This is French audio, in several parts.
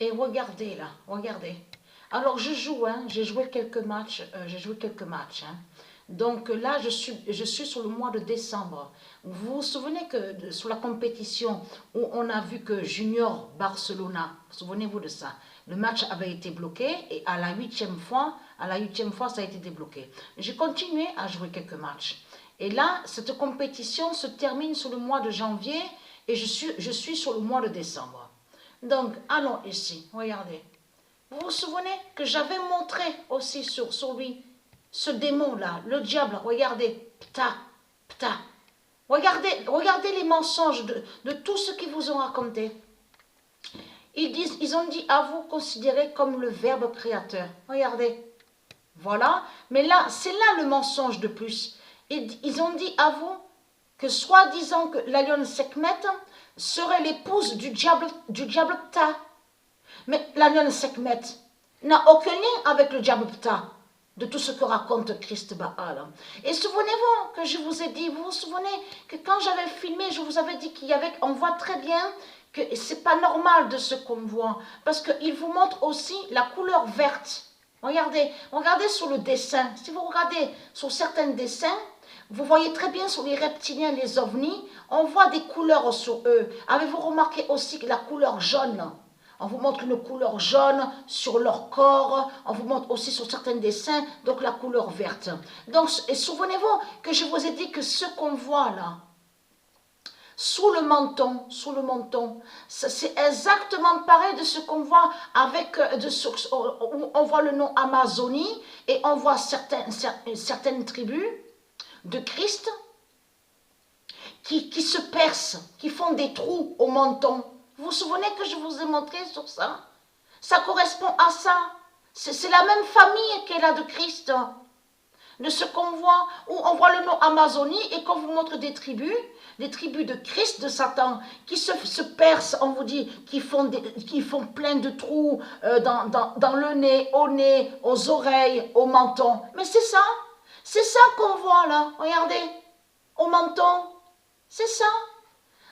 Et regardez là, regardez. Alors je joue, hein, j'ai joué quelques matchs, hein. Donc là, je suis sur le mois de décembre. Vous vous souvenez que sur la compétition où on a vu que Junior Barcelona, souvenez-vous de ça, le match avait été bloqué et à la huitième fois, ça a été débloqué. J'ai continué à jouer quelques matchs. Et là, cette compétition se termine sur le mois de janvier et je suis sur le mois de décembre. Donc, allons ici, regardez. Vous vous souvenez que j'avais montré aussi sur lui, ce démon-là, le diable, regardez, pta, pta. Regardez les mensonges de tout ce qu'ils vous ont raconté. Ils ont dit à vous considérer comme le verbe créateur. Regardez. Voilà. Mais là, c'est là le mensonge de plus. Ils ont dit à vous que soi-disant que la lionne Sekhmet serait l'épouse du diable Ptah. Mais la lionne Sekhmet n'a aucun lien avec le diable Ptah, de tout ce que raconte Christ Baal. Et souvenez-vous que je vous ai dit, vous vous souvenez que quand j'avais filmé, je vous avais dit qu'il y avait, on voit très bien que c'est pas normal de ce qu'on voit, parce qu'il vous montre aussi la couleur verte. Regardez, regardez sur le dessin. Si vous regardez sur certains dessins, vous voyez très bien sur les reptiliens, les ovnis, on voit des couleurs sur eux. Avez-vous remarqué aussi que la couleur jaune? On vous montre une couleur jaune sur leur corps. On vous montre aussi sur certains dessins, donc la couleur verte. Donc, et souvenez-vous que je vous ai dit que ce qu'on voit là, sous le menton, c'est exactement pareil de ce qu'on voit avec, où on voit le nom Amazonie et on voit certaines tribus de Christ qui se percent, qui font des trous au menton. Vous vous souvenez que je vous ai montré sur ça? Ça correspond à ça. C'est la même famille qu'elle a de Christ. De ce qu'on voit, où on voit le nom Amazonie et qu'on vous montre des tribus de Christ, de Satan, qui se percent, on vous dit, qui font plein de trous dans le nez, au nez, aux oreilles, au menton. Mais c'est ça qu'on voit là, regardez, au menton, c'est ça.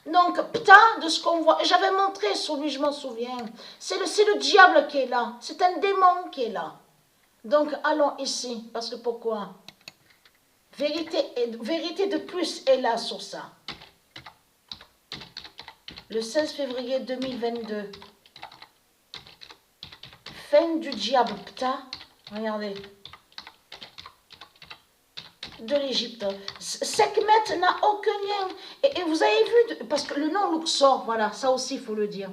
Donc, Ptah, de ce qu'on voit, j'avais montré sur lui, je m'en souviens, c'est le diable qui est là, c'est un démon qui est là. Donc, allons ici, parce que pourquoi? Vérité de plus est là sur ça. Le 16 février 2022, fin du diable Ptah, regardez, de l'Égypte. Sekhmet n'a aucun lien. Et vous avez vu, parce que le nom Luxor, voilà, ça aussi il faut le dire,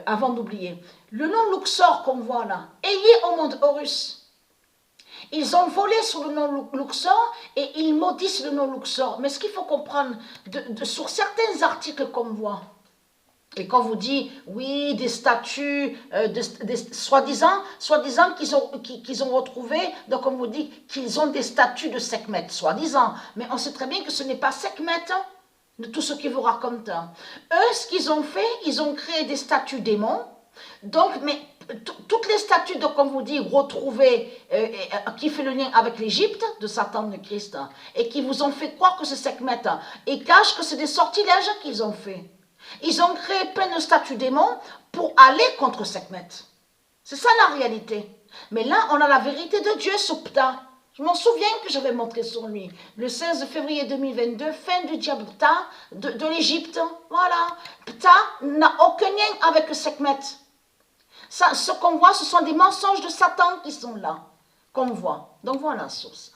avant d'oublier. Le nom Luxor qu'on voit là est lié au monde Horus. Ils ont volé sur le nom Luxor et ils maudissent le nom Luxor. Mais ce qu'il faut comprendre, sur certains articles qu'on voit, et qu'on vous dit, oui, des statues, soi-disant qu'ils ont retrouvé, donc on vous dit qu'ils ont des statues de Sekhmet, soi-disant. Mais on sait très bien que ce n'est pas Sekhmet, hein, de tout ce qu'ils vous racontent. Eux, ce qu'ils ont fait, ils ont créé des statues démons. Donc, mais toutes les statues, donc on vous dit, retrouvées, qui fait le lien avec l'Égypte, de Satan, de Christ, et qui vous ont fait croire que c'est Sekhmet, et cachent que c'est des sortilèges qu'ils ont fait. Ils ont créé plein de statues démons pour aller contre Sekhmet. C'est ça la réalité. Mais là, on a la vérité de Dieu sur Ptah. Je m'en souviens que j'avais montré sur lui. Le 16 février 2022, fin du diable Ptah de l'Égypte. Voilà. Ptah n'a aucun lien avec Sekhmet. Ça, ce qu'on voit, ce sont des mensonges de Satan qui sont là, qu'on voit. Donc voilà, sur ça.